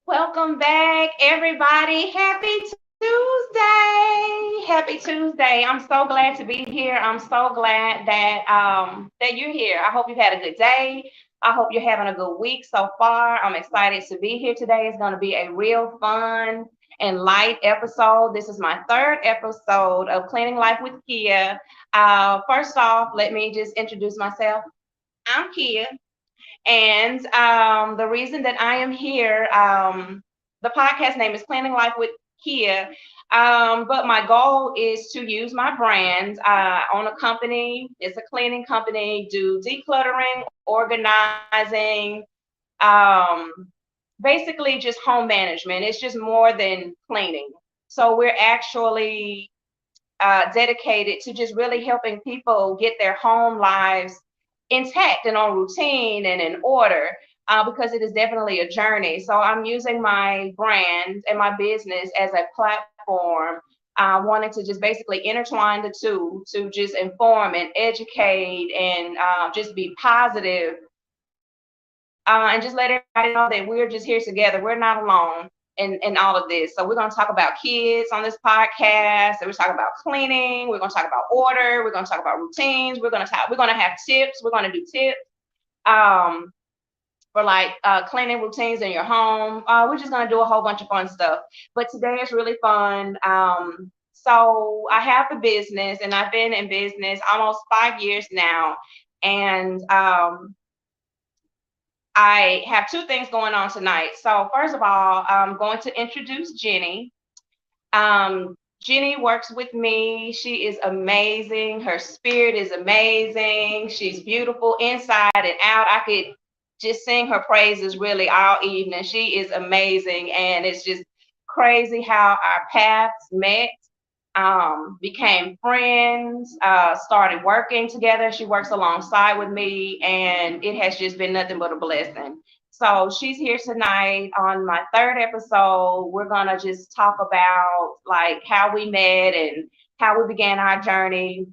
Welcome back, everybody. Happy Tuesday. Happy Tuesday. I'm so glad to be here. I'm so glad that you're here. I hope you've had a good day. I hope you're having a good week so far. I'm excited to be here today. It's going to be a real fun and light episode. This is my third episode of Cleaning Life with Kia. First off, let me just introduce myself. I'm Kia. And the reason that I am here, the podcast name is Planning Life with Kia. But my goal is to use my brand, own a company. It's a cleaning company, do decluttering, organizing, um, basically just home management. It's just more than cleaning. So we're actually dedicated to just really helping people get their home lives intact and on routine and in order, because it is definitely a journey. So I'm using my brand and my business as a platform, wanting to just basically intertwine the two to just inform and educate and just be positive, and just let everybody know that we're just here together. We're not alone in all of this. So we're going to talk about kids on this podcast. And we're talking about cleaning. We're going to talk about order. We're going to talk about routines. We're going to have tips. We're going to do tips um, for like cleaning routines in your home. We're just going to do a whole bunch of fun stuff. But today is really fun. So I have a business, and I've been in business almost 5 years now. And I have two things going on tonight. So first of all, I'm going to introduce Jenny. Jenny works with me. She is amazing. Her spirit is amazing. She's beautiful inside and out. I could just sing her praises really all evening. She is amazing. And it's just crazy how our paths met, became friends, started working together. She works alongside with me, and it has just been nothing but a blessing. So she's here tonight on my third episode. We're gonna just talk about like how we met and how we began our journey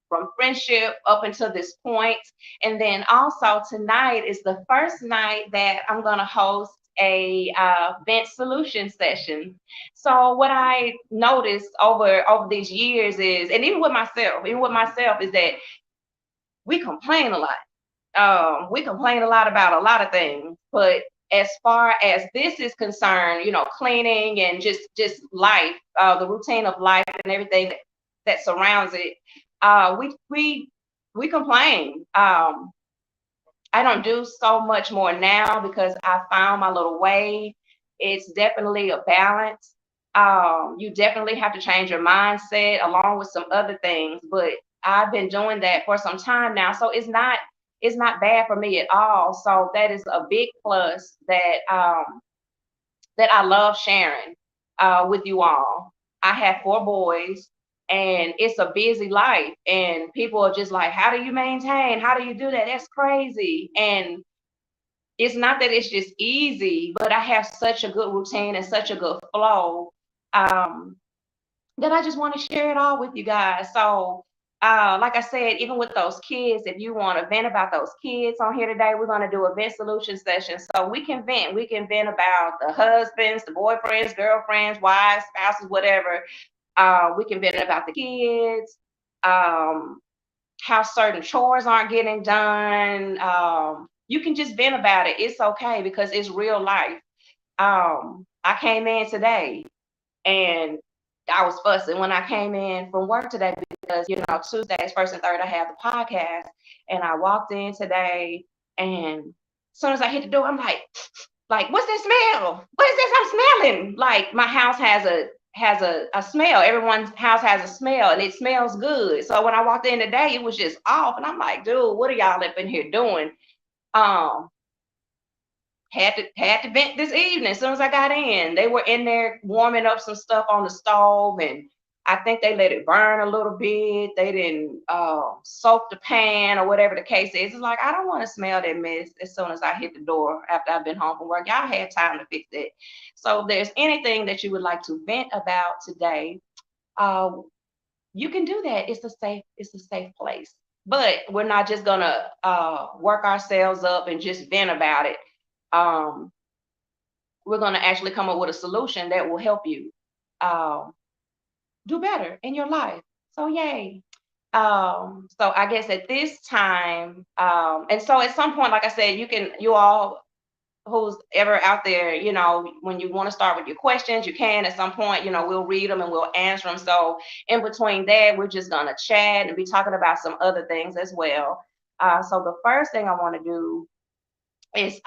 from friendship up until this point. And then also tonight is the first night that I'm gonna host a vent solution session. So what I noticed over these years is, and even with myself, is that we complain a lot. We complain a lot about a lot of things, but as far as this is concerned, cleaning and just life, the routine of life and everything that surrounds it, we complain. I don't do so much more now because I found my little way. It's definitely a balance. You definitely have to change your mindset along with some other things, but I've been doing that for some time now, so it's not bad for me at all. So that is a big plus that I love sharing with you all. I have four boys, and it's a busy life, and people are just like, how do you maintain? How do you do that? That's crazy. And it's not that it's just easy, but I have such a good routine and such a good flow, um, that I just want to share it all with you guys. So, like I said, even with those kids, if you want to vent about those kids on here today, we're going to do a vent solution session. So we can vent. We can vent about the husbands, the boyfriends, girlfriends, wives, spouses, whatever. We can vent about the kids, um, how certain chores aren't getting done. You can just vent about it. It's okay because it's real life. I came in today, and I was fussing when I came in from work today because, Tuesdays, first and third, I have the podcast. And I walked in today, and as soon as I hit the door, I'm like, what's that smell? What is this I'm smelling? Like my house has a smell. Everyone's house has a smell, and it smells good. So when I walked in today, it was just off. And I'm like, dude, what are y'all up in here doing? Um, had to vent this evening. As soon as I got in, they were in there warming up some stuff on the stove, and I think they let it burn a little bit. They didn't soak the pan or whatever the case is. It's like, I don't want to smell that mess as soon as I hit the door after I've been home from work. Y'all had time to fix it. So if there's anything that you would like to vent about today, uh, you can do that. It's a safe place. But we're not just gonna work ourselves up and just vent about it. Um, we're gonna actually come up with a solution that will help you um, do better in your life. So yay. So I guess at this time, and so at some point, like I said, you all who's ever out there, when you want to start with your questions, you can at some point, we'll read them and we'll answer them. So in between that, we're just going to chat and be talking about some other things as well. So the first thing I want to do is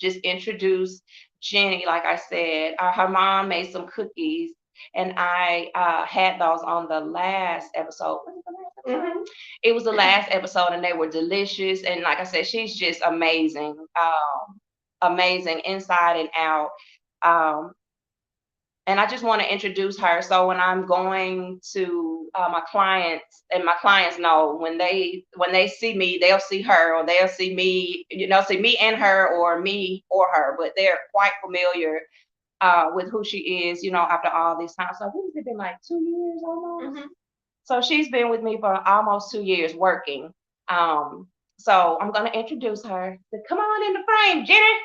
just introduce Jenny. Like I said, her mom made some cookies, and I had those on the last episode. Was it the last episode? Mm-hmm. It was the last episode, and they were delicious. And like I said, she's just amazing, amazing inside and out. Um, and I just want to introduce her. So when I'm going to my clients, and my clients know when they see me, they'll see her, or they'll see me, see me and her, or me or her, but they're quite familiar with who she is, after all this time. So what has it been, like 2 years almost? Mm-hmm. So she's been with me for almost 2 years working. So I'm going to introduce her. So come on in the frame, Jenny.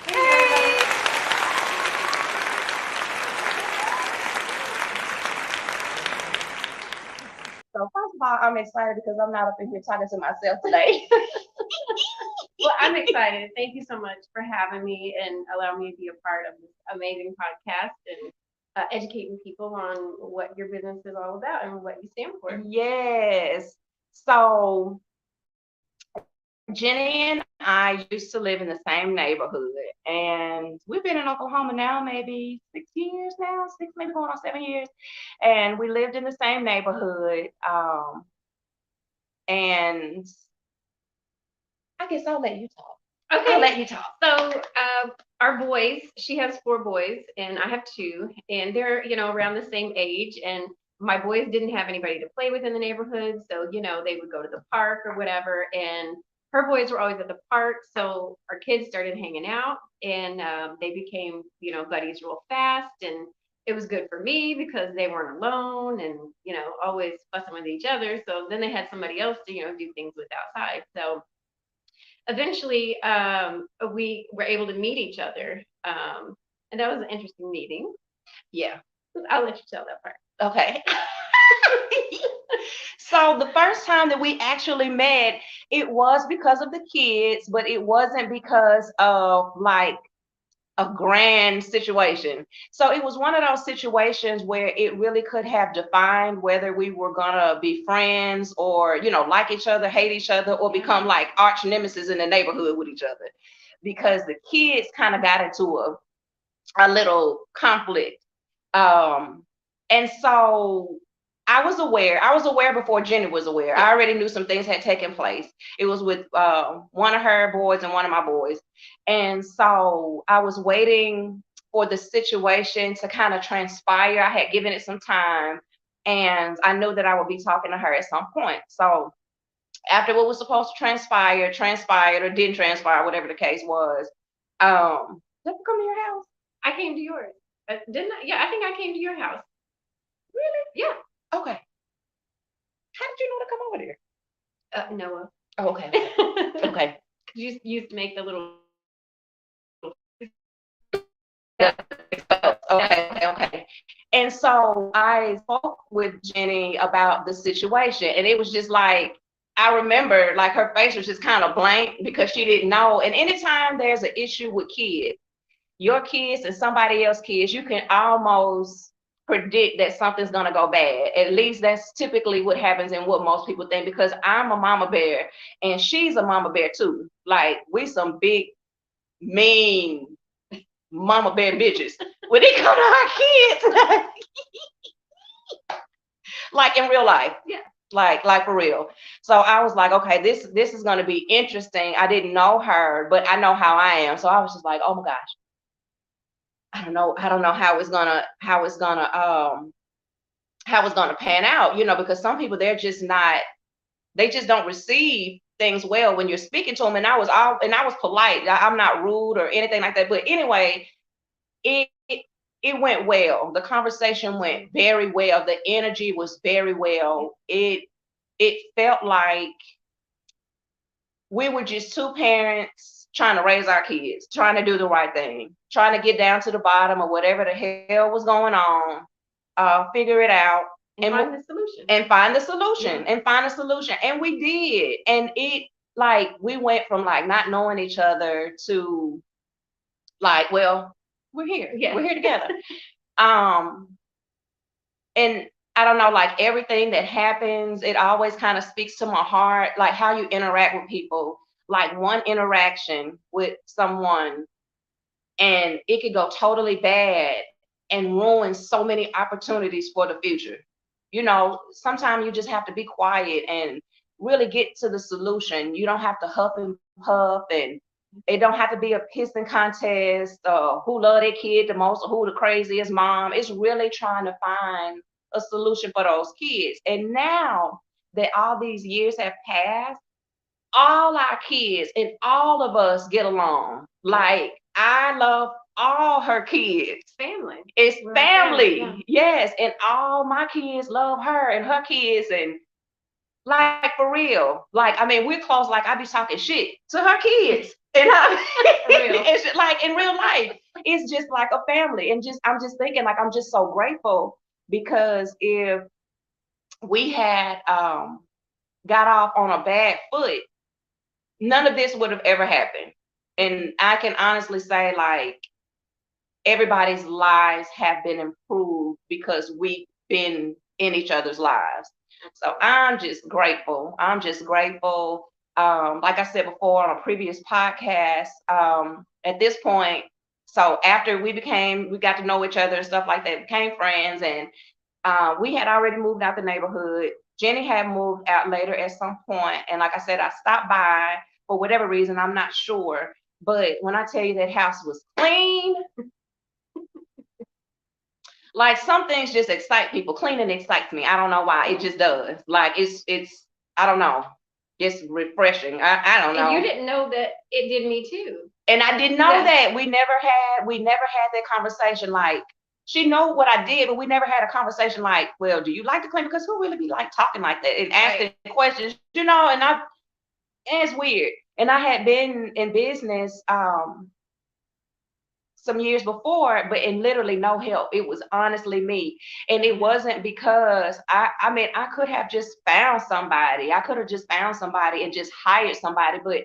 Hey. So first of all, I'm excited because I'm not up in here talking to myself today. Well, I'm excited. Thank you so much for having me and allowing me to be a part of this amazing podcast and educating people on what your business is all about and what you stand for. Yes. So Jenny and I used to live in the same neighborhood, and we've been in Oklahoma now maybe 6 years now, maybe going on 7 years. And we lived in the same neighborhood. And I guess I'll let you talk. Okay. I'll let you talk. So our boys, she has 4 boys and I have 2, and they're, around the same age. And my boys didn't have anybody to play with in the neighborhood. So, they would go to the park or whatever. And her boys were always at the park. So our kids started hanging out, and they became, buddies real fast. And it was good for me because they weren't alone and, always fussing with each other. So then they had somebody else to, do things with outside. So eventually we were able to meet each other. And that was an interesting meeting. Yeah. I'll let you tell that part. Okay. So the first time that we actually met, it was because of the kids, but it wasn't because of like a grand situation. So it was one of those situations where it really could have defined whether we were gonna be friends or, like each other, hate each other, or become like arch nemesis in the neighborhood with each other. Because the kids kind of got into a little conflict. And so I was aware before Jenny was aware. I already knew some things had taken place. It was with one of her boys and one of my boys. And so I was waiting for the situation to kind of transpire. I had given it some time, and I knew that I would be talking to her at some point. So after what was supposed to transpired or didn't transpire, whatever the case was, did I come to your house? I came to yours. Didn't I? Yeah, I think I came to your house. Really? Yeah. Okay. How did you know to come over there? Noah. Oh, okay. Okay. You used to make the little. Okay. And so I spoke with Jenny about the situation, and it was just like, I remember like her face was just kind of blank because she didn't know. And anytime there's an issue with kids, your kids and somebody else's kids, you can almost predict that something's going to go bad. At least that's typically what happens and what most people think, because I'm a mama bear and she's a mama bear too. Like, we some big, mean mama bear bitches. When they come to our kids, like in real life. Yeah. like for real. So I was like, okay, this is gonna be interesting. I didn't know her, but I know how I am. So I was just like, oh my gosh, I don't know how it's gonna pan out, because some people they just don't receive things well when you're speaking to them. And I was polite. I'm not rude or anything like that. But anyway, it went well. The conversation went very well. The energy was very well. It felt like we were just two parents trying to raise our kids, trying to do the right thing, trying to get down to the bottom of whatever the hell was going on, figure it out, and find the solution. and find the solution, Yeah. and find a solution. And we did. And it, like, we went from like not knowing each other to like, well, we're here. Yeah. We're here together. Um, and I don't know, like everything that happens, it always kind of speaks to my heart, like how you interact with people. Like one interaction with someone, and it could go totally bad and ruin so many opportunities for the future. Sometimes you just have to be quiet and really get to the solution. You don't have to huff and puff, and it don't have to be a pissing contest, who love their kid the most or who the craziest mom. It's really trying to find a solution for those kids. And now that all these years have passed, all our kids and all of us get along. Like, I love all her kids. Family. It's We're family. yeah. Yes. And all my kids love her and her kids. And like, for real. Like, I mean, we're close. Like, I be talking shit to her kids. And it's like in real life, it's just like a family. And I'm just thinking, like, I'm just so grateful, because if we had got off on a bad foot, none of this would have ever happened. And I can honestly say, like, everybody's lives have been improved because we've been in each other's lives. So I'm just grateful. I'm just grateful. Like I said before on a previous podcast, at this point, so after we got to know each other and stuff like that, became friends, and we had already moved out the neighborhood. Jenny had moved out later at some point, and like I said, I stopped by for whatever reason, I'm not sure. But when I tell you that house was clean, like some things just excite people. Cleaning excites me. I don't know why. It just does. Like it's I don't know. It's refreshing. I don't know. And you didn't know that it did me too. And I didn't know that. We never had that conversation. Like, she know what I did, but we never had a conversation like, well, do you like to clean? Because who really be like talking like that and asking questions, and it's weird. And I had been in business some years before, but in literally no help. It was honestly me. And it wasn't because I mean, I could have just found somebody. I could have just found somebody and just hired somebody, but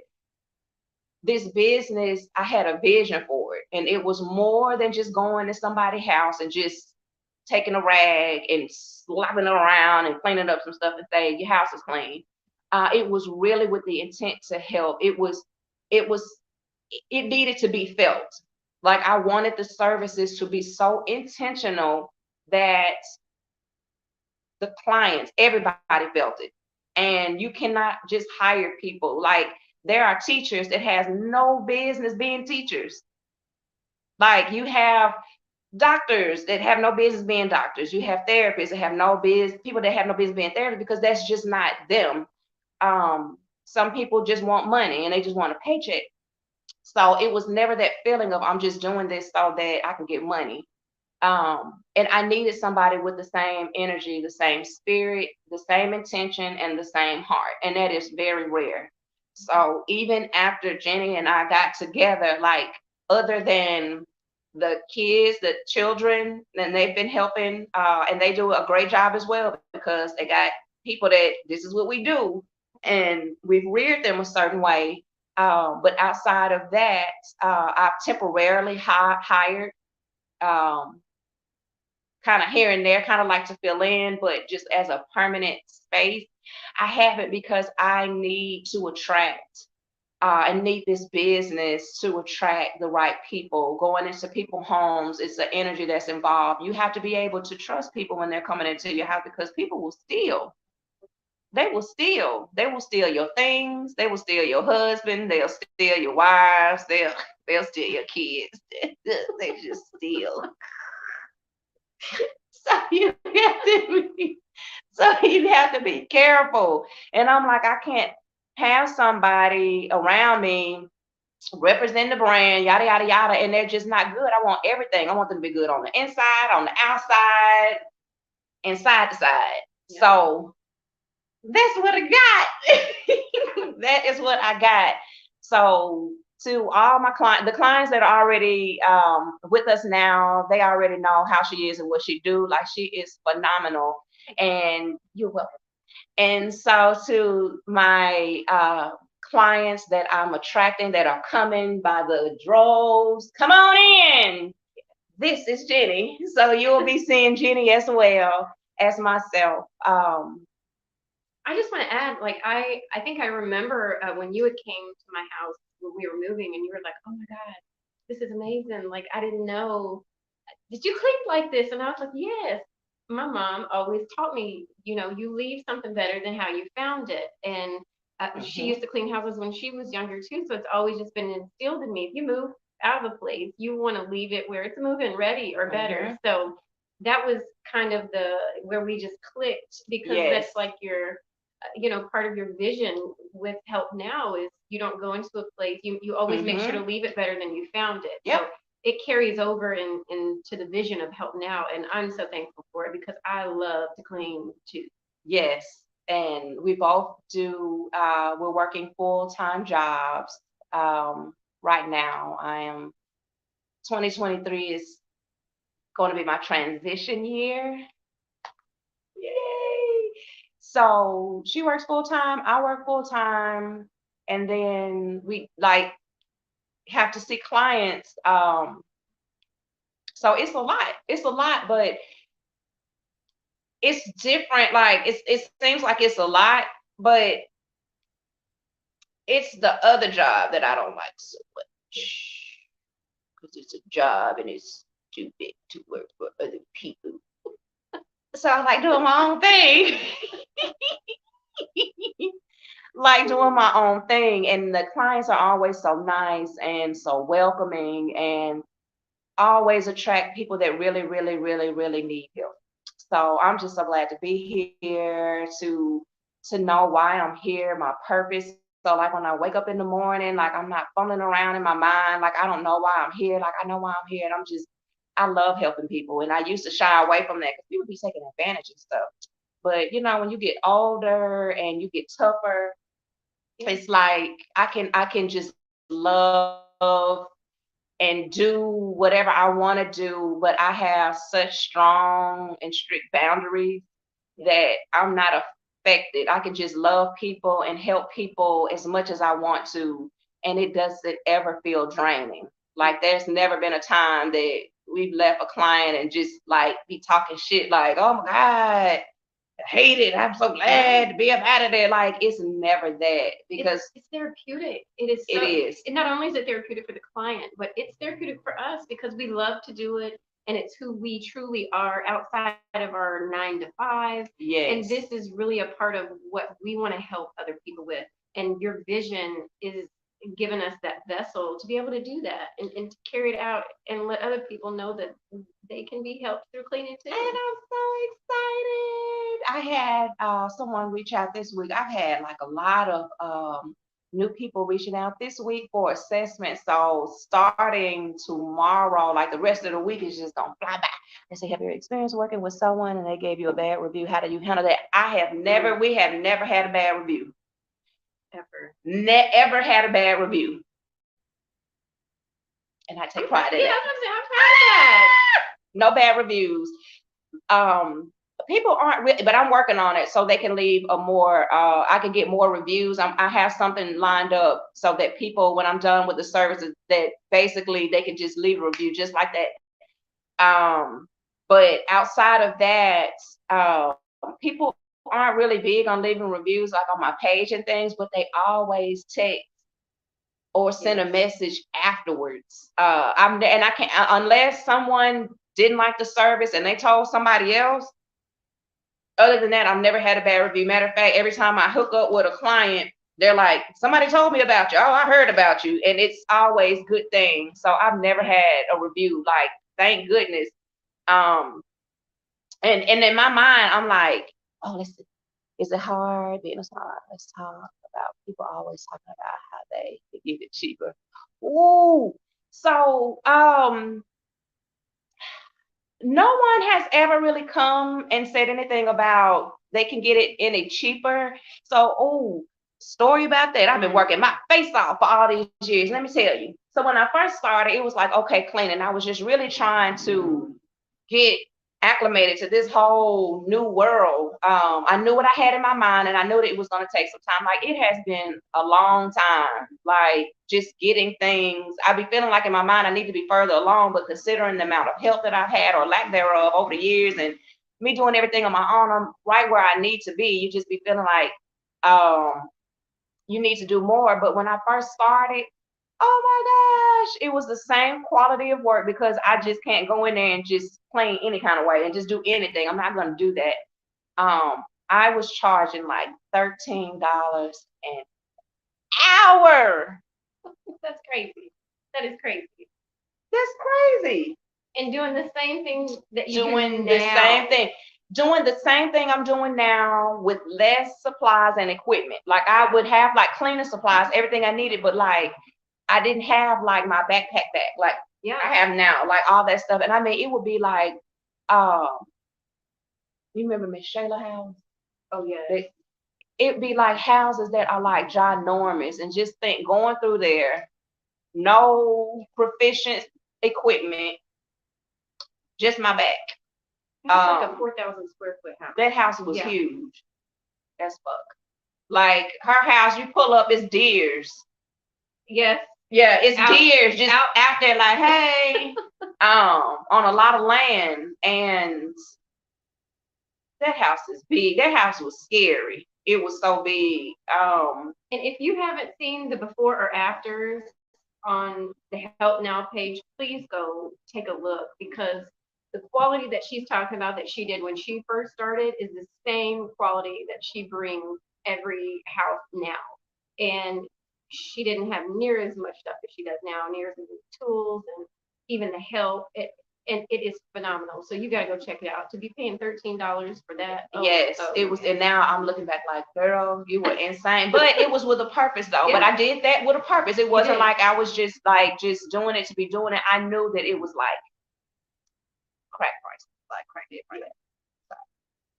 this business, I had a vision for it. And it was more than just going to somebody's house and just taking a rag and slopping it around and cleaning up some stuff and say, your house is clean. It was really with the intent to help. It needed to be felt. Like, I wanted the services to be so intentional that the clients, everybody felt it. And you cannot just hire people. Like, there are teachers that has no business being teachers. Like, you have doctors that have no business being doctors. You have therapists that have no business, people that have no business being therapists, because that's just not them. Some people just want money and they just want a paycheck. So it was never that feeling of, I'm just doing this so that I can get money. And I needed somebody with the same energy, the same spirit, the same intention, and the same heart. And that is very rare. So even after Jenny and I got together, like, other than the kids, the children, and they've been helping, and they do a great job as well, because they got people that this is what we do, and we've reared them a certain way. But outside of that, I've temporarily hired, um, kind of here and there, kind of like to fill in, but just as a permanent space, I haven't, because I need to attract. I need this business to attract the right people. Going into people's homes, it's the energy that's involved. You have to be able to trust people when they're coming into your house, because people will steal. They will steal your things, they will steal your husband, they'll steal your wives, they'll steal your kids. They just steal. So you have to be careful. And I'm like, I can't have somebody around me represent the brand, yada yada yada, and they're just not good. I want everything. I want them to be good on the inside, on the outside, and side to side. Yeah. So that's what I got. That is what I got. So to all my clients, the clients that are already with us now, they already know how she is and what she do. Like she is phenomenal, and you're welcome. And so to my clients that I'm attracting that are coming by the droves, come on in. This is Jenny. So you'll be seeing Jenny as well as myself. I just want to add, like, I think I remember when you had came to my house when we were moving, and you were like, "Oh my God, this is amazing! Like, I didn't know. Did you clean like this?" And I was like, "Yes." My mom always taught me, you leave something better than how you found it. And she Mhm, used to clean houses when she was younger too, so it's always just been instilled in me. If you move out of a place, you want to leave it where it's moving ready or better. mhm. So that was kind of the where we just clicked, because Yes. that's like your part of your vision with Help Now is you don't go into a place, you always make sure to Mhm. leave it better than you found it. Yep. So it carries over into the vision of Help Now, and I'm so thankful for it because I love to clean too. Yes. And we both do. We're working full-time jobs right now. I am 2023 is going to be my transition year. Yay! So she works full time, I work full time, and then we like have to see clients. So it's a lot. It's a lot, but it's different. Like it seems like it's a lot, but it's the other job that I don't like so much because it's a job and it's too big to work for other people. So I like doing my own thing. Like doing my own thing. And the clients are always so nice and so welcoming and always attract people that really, really, really, really need help. So I'm just so glad to be here to know why I'm here, my purpose. So like when I wake up in the morning, like I'm not fumbling around in my mind, like I don't know why I'm here, like I know why I'm here, and I love helping people. And I used to shy away from that because people be taking advantage and stuff. But when you get older and you get tougher, Yeah. it's like I can just love and do whatever I want to do, but I have such strong and strict boundaries Yeah. that I'm not affected. I can just love people and help people as much as I want to, and it doesn't ever feel draining. Like there's never been a time that we've left a client and just like be talking shit like, oh my God, hate it. I'm so No. glad to be up out of there. Like it's never that because It's therapeutic. It is it so. is. And not only is it therapeutic for the client, but it's therapeutic for us because we love to do it, and it's who we truly are outside of our 9 to 5. And this Yes. is really a part of what we want to help other people with. And your vision is giving us that vessel to be able to do that and to carry it out and let other people know that they can be helped through cleaning And too. I'm so excited. I had someone reach out this week. I've had like a lot of new people reaching out this week for assessment. So starting tomorrow, like the rest of the week is just gonna fly by. They say, have you experienced working with someone and they gave you a bad review? How do you handle that? We have never had a bad review. Ever. Never had a bad review. And I take pride in Yeah, that. I'm proud of that. No bad reviews. People aren't really, but I'm working on it so they can leave a more I can get more reviews. I have something lined up so that people, when I'm done with the services, that basically they can just leave a review just like that. But outside of that, people aren't really big on leaving reviews like on my page and things, but they always text or send a Yes. message afterwards. And I can't, unless someone didn't like the service and they told somebody else, Other than that, I've never had a bad review. Matter of fact, every time I hook up with a client, they're like, somebody told me about you. Oh, I heard about you. And it's always good things. So I've never had a review. Like, thank goodness. Um, and in my mind, I'm like, oh, listen, is it hard? Business hard. Let's talk about people always talking about how they could get it cheaper. Ooh. So no one has ever really come and said anything about they can get it any cheaper. So, oh, story about that. I've been working my face off for all these years. Let me tell you. So when I first started, it was like, okay, cleaning. I was just really trying to get acclimated to this whole new world. I knew what I had in my mind, and I knew that it was going to take some time. Like, it has been a long time, like just getting things. I be feeling like in my mind I need to be further along, but considering the amount of help that I've had or lack thereof over the years, and me doing everything on my own, I'm right where I need to be. You just be feeling like you need to do more. But when I first started, oh my gosh, it was the same quality of work, because I just can't go in there and just clean any kind of way and just do anything. I'm not going to do that. I was charging like $13 an hour. That's crazy. That is crazy. That's crazy. And doing the same thing that you do Doing now. the same thing. Doing the same thing I'm doing now with less supplies and equipment. Like, I would have like cleaning supplies, everything I needed, but like I didn't have like my backpack back like Yeah. I have now, like all that stuff. And I mean, it would be like, you remember Miss Shayla house? Oh yeah. It'd be like houses that are like ginormous, and just think going through there, no proficient equipment, just my back. It's like a 4,000 square foot house. That house was huge as fuck. Like, her house, you pull up, it's deers. Yes. Yeah, it's deers just out there like, hey, on a lot of land. And that house is big. That house was scary. It was so big. And if you haven't seen the before or afters on the Help Now page, please go take a look, because the quality that she's talking about that she did when she first started is the same quality that she brings every house now. And she didn't have near as much stuff as she does now, near as many tools and even the help. And it is phenomenal. So you got to go check it out. To be paying $13 for that. Yes, it was. And now I'm looking back like, girl, you were insane. But it was with a purpose, though. Yeah. But I did that with a purpose. It wasn't like I was just doing it to be doing it. I knew that it was like crack price, like crack it for that. So.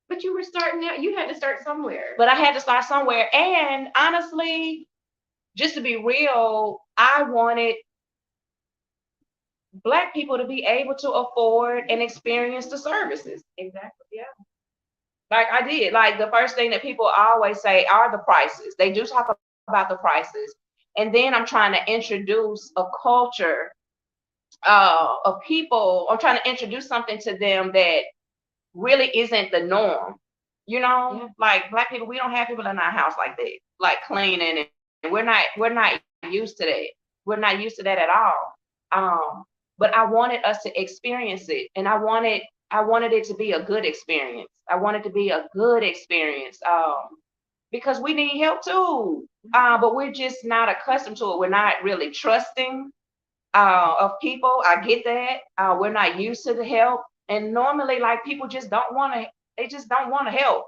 But you were starting out. You had to start somewhere. But I had to start somewhere. And honestly, just to be real, I wanted Black people to be able to afford and experience the services. Exactly. Yeah. Like I did. Like, the first thing that people always say are the prices. They do talk about the prices. And then I'm trying to introduce a culture of people. I'm trying to introduce something to them that really isn't the norm. You know, like Black people, we don't have people in our house like that, like cleaning, and we're not used to that. We're not used to that at all. But I wanted us to experience it, and I wanted it to be a good experience. I wanted to be a good experience, because we need help too, but we're just not accustomed to it. We're not really trusting of people. I get that. We're not used to the help, and normally, like, people just don't want to. They just don't want to help.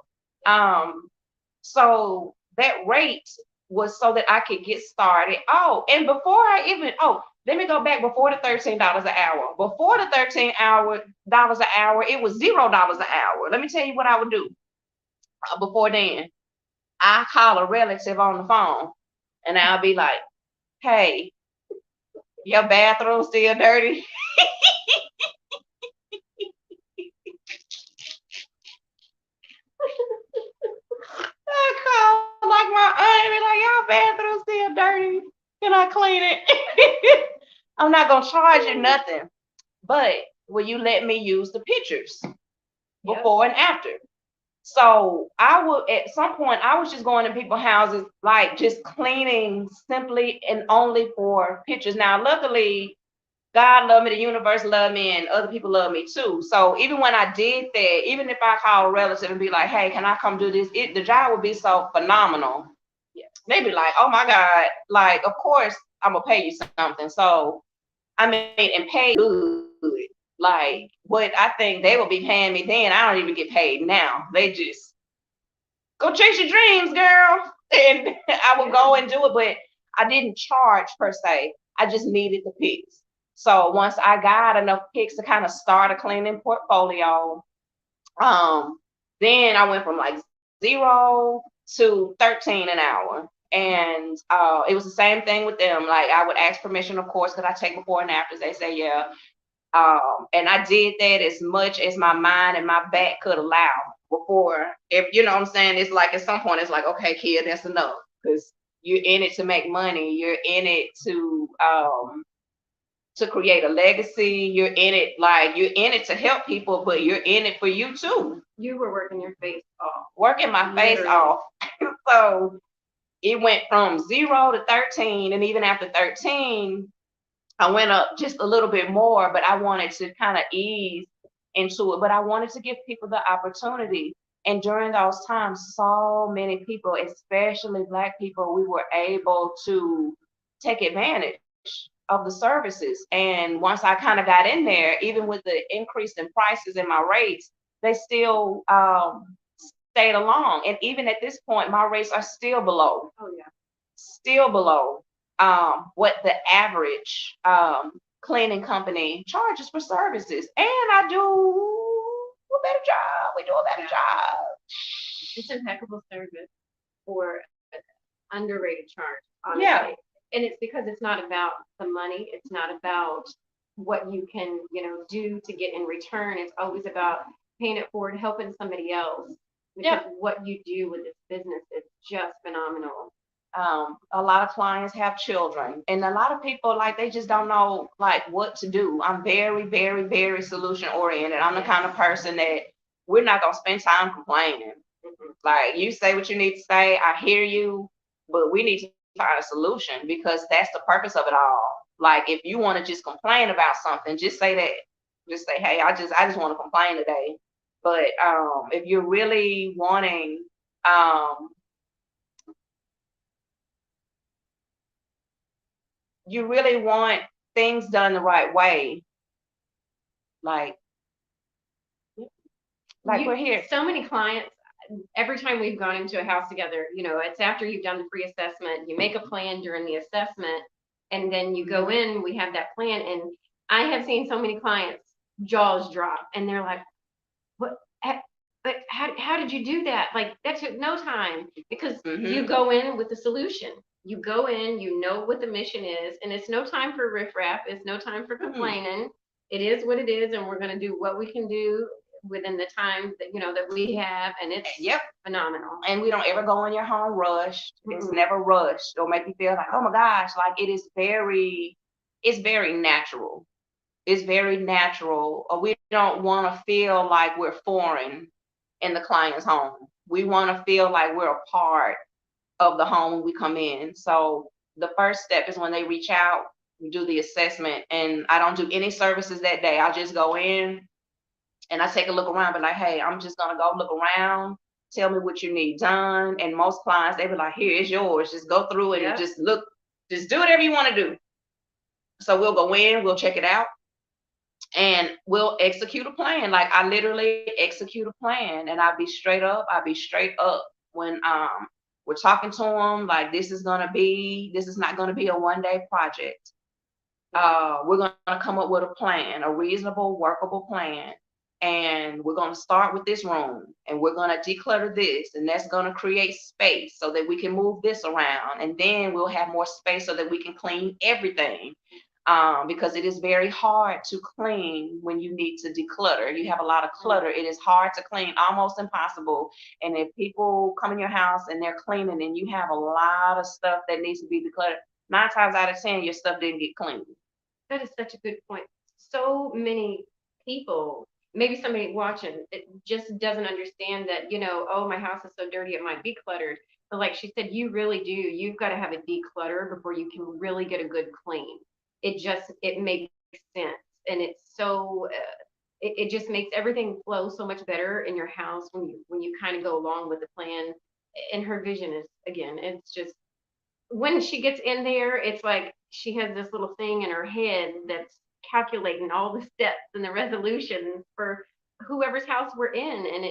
So that rate was so that I could get started. Oh, and before I even let me go back before the $13 an hour. Before the $13 an hour, it was $0 an hour. Let me tell you what I would do. Before then, I call a relative on the phone, and I'll be like, "Hey, your bathroom still dirty?" I call like my aunt and be like, "Your bathroom still dirty. Can I clean it?" I'm not gonna charge you nothing, but will you let me use the pictures before and after? So I will, at some point, I was just going to people's houses, like just cleaning simply and only for pictures. Now, luckily, God loved me, the universe loved me, and other people love me too. So even when I did that, even if I call a relative and be like, "Hey, can I come do this?" The job would be so phenomenal. Yeah. They'd be like, "Oh my God!" Like, of course I'm gonna pay you something. So I mean, and pay good. Like what I think they would be paying me then, I don't even get paid now. They just go chase your dreams, girl. And I would Yeah. go and do it, but I didn't charge per se. I just needed the picks. So once I got enough picks to kind of start a cleaning portfolio, um, then I went from like 0 to 13 an hour. And it was the same thing with them. Like I would ask permission, of course, because I take before and afters. They say, yeah. And I did that as much as my mind and my back could allow before, if you know what I'm saying, it's like at some point it's like, okay, kid, that's enough. Because you're in it to make money, you're in it to create a legacy, you're in it like you're in it to help people, but you're in it for you too. You were working your face off. Working my face Literally. off. So it went from 0 to 13, and even after 13, I went up just a little bit more, but I wanted to kind of ease into it. But I wanted to give people the opportunity. And during those times, so many people, especially Black people, we were able to take advantage of the services. And once I kind of got in there, even with the increase in prices and my rates, they still stayed along. And even at this point, my rates are Oh yeah. still below what the average cleaning company charges for services. And I do a better job. We do a better Yeah. job. It's impeccable service for underrated charge, honestly. Yeah. And it's because it's not about the money. It's not about what you can, do to get in return. It's always about paying it forward, helping somebody else. Because Yeah. what you do with this business is just phenomenal. A lot of clients have children, and a lot of people like they just don't know like what to do. I'm very, very, very solution oriented. I'm the kind of person that we're not gonna spend time complaining. Mhm. Like you say what you need to say, I hear you, but we need to find a solution because that's the purpose of it all. Like if you want to just complain about something, just say that. Just say, hey, I just want to complain today. But if you're really wanting um, you really want things done the right way, like we're here. So many clients, every time we've gone into a house together, it's after you've done the free assessment, you make a plan during the assessment, and then you go in, we have that plan. And I have seen so many clients jaws drop and they're like, what, but how did you do that? Like that took no time because you Hmm. go in with the solution. You go in, you know what the mission is, and it's no time for riffraff. It's no time for Hmm. complaining. It is what it is, and we're going to do what we can do within the time that we have, and it's Yep. phenomenal. And we don't ever go in your home rushed. It's Mm-mm. never rushed or make you feel like, oh my gosh, like it's very natural. It's very natural. Or we don't want to feel like we're foreign in the client's home. We want to feel like we're a part of the home when we come in. So the first step is when they reach out, we do the assessment, and I don't do any services that day. I just go in and I take a look around, but like, hey, I'm just gonna go look around. Tell me what you need done. And most clients, they be like, here, it's yours. Just go through it and Yep. just look, just do whatever you want to do. So we'll go in, we'll check it out, and we'll execute a plan. Like I literally execute a plan, and I'll be straight up. I'll be straight up when we're talking to them. Like this is not gonna be a 1 day project. We're going to come up with a plan, a reasonable, workable plan. And we're going to start with this room and we're going to declutter this, and that's going to create space so that we can move this around. And then we'll have more space so that we can clean everything. Because it is very hard to clean when you need to declutter. You have a lot of clutter. It is hard to clean, almost impossible. And if people come in your house and they're cleaning and you have a lot of stuff that needs to be decluttered, 9 times out of 10, your stuff didn't get cleaned. That is such a good point. So many people, maybe somebody watching, it just doesn't understand that, oh, my house is so dirty, it might be cluttered. But like she said, you really do. You've got to have a declutter before you can really get a good clean. It makes sense, and it's so it just makes everything flow so much better in your house when you kind of go along with the plan. And her vision is, again, it's just when she gets in there, it's like she has this little thing in her head that's calculating all the steps and the resolutions for whoever's house we're in, and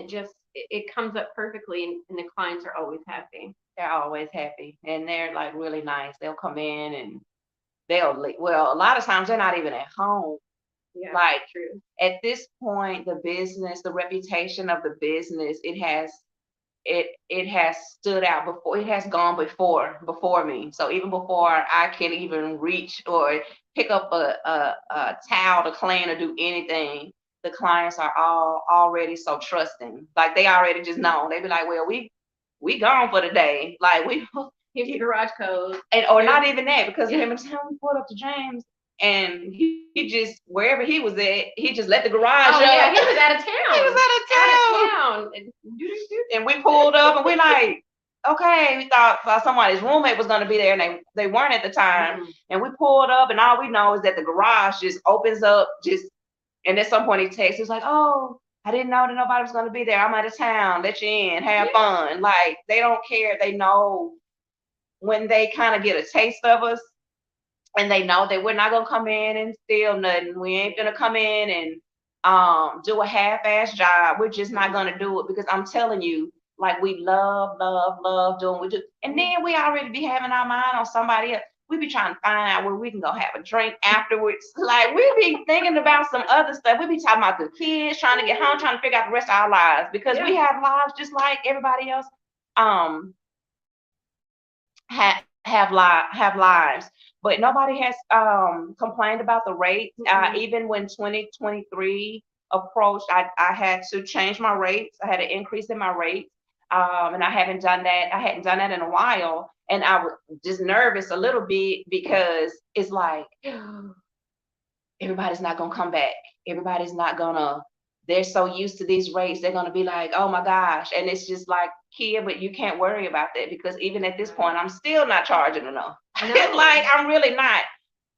it comes up perfectly, and the clients are always happy. They're always happy, and they're like really nice. They'll come in and they'll leave. Well, a lot of times they're not even at home. Yeah, Like true. at this point, the business, the reputation of the business, it has stood out before. It has gone before me. So even before I can even reach or pick up a towel to clean or do anything, the clients are all already so trusting. Like they already just know. They be like, well, we gone for the day. Like we Here's the garage code. and or Here's, not even that, because yeah. remember the time we pulled up to James and he just wherever he was at, he just let the garage Oh up. yeah, he was out of He town. was out of town. And we pulled up and we like, okay, we thought somebody's roommate was gonna be there and they weren't at the time. Mhm. And we pulled up and all we know is that the garage just opens up just and at some point he texts, he's like, oh, I didn't know that nobody was gonna be there. I'm out of town, let you in, have Yeah. fun. Like they don't care, they know when they kind of get a taste of us and they know that we're not gonna come in and steal nothing. We ain't gonna come in and do a half-ass job. We're just not gonna do it because I'm telling you, like we love doing what we do. And then we already be having our mind on somebody else. We be trying to find out where we can go have a drink afterwards. Like we be thinking about some other stuff. We be talking about the kids, trying to get home, trying to figure out the rest of our lives because we Yeah. have lives just like everybody else. Um, have lives, but nobody has complained about the rates. Mhm. Even when 2023 approached, I had to change my rates. I had an increase in my rates, and I haven't done that. I hadn't done that in a while, and I was just nervous a little bit because it's like everybody's not gonna come back. Everybody's not gonna. They're so used to these rates, they're gonna be like, oh my gosh. And it's just like, Kia, but you can't worry about that because even at this point, I'm still not charging enough. No, Like I'm really not.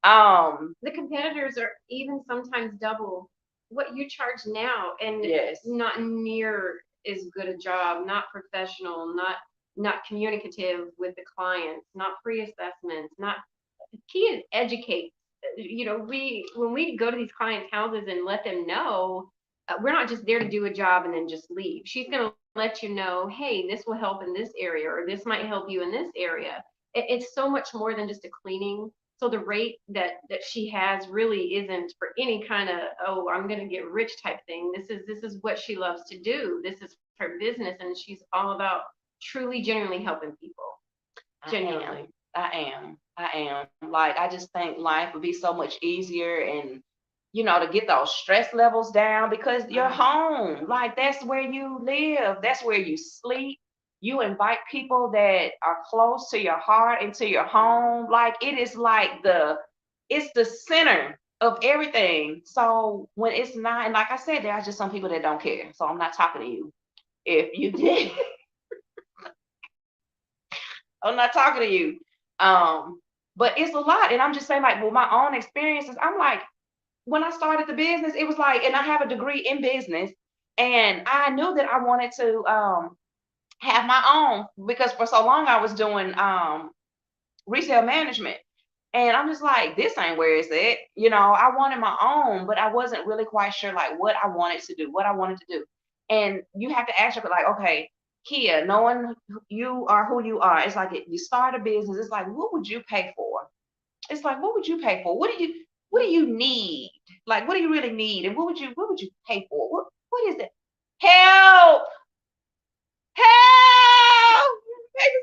Um, the competitors are even sometimes double what you charge now, and yes. not near as good a job, not professional, not communicative with the clients, not free assessments, not key is educate. We when we go to these clients' houses and let them know, we're not just there to do a job and then just leave. She's going to let you know, hey, this will help in this area, or this might help you in this area. It's so much more than just a cleaning. So the rate that she has really isn't for any kind of, oh, I'm going to get rich type thing. This is what she loves to do. This is her business, and she's all about truly, genuinely helping people. I am. Genuinely. I am. Like, I just think life would be so much easier and, to get those stress levels down because you're home. Like, that's where you live, that's where you sleep. You invite people that are close to your heart into your home. Like, it is it's the center of everything. So when it's not, and like I said, there are just some people that don't care. So I'm not talking to you. If you did, I'm not talking to you. But it's a lot. And I'm just saying, like, with my own experiences, I'm like, when I started the business, it was like, and I have a degree in business, and I knew that I wanted to have my own because for so long I was doing resale management. And I'm just like, this ain't where it's at. I wanted my own, but I wasn't really quite sure like what I wanted to do, what I wanted to do. And you have to ask yourself, like, okay, Kia, knowing you are who you are, it's like you start a business, it's like, what would you pay for? It's like, what would you pay for? What do you need? Like, what do you really need? And what would you pay for? What is it? Help! Help! Maybe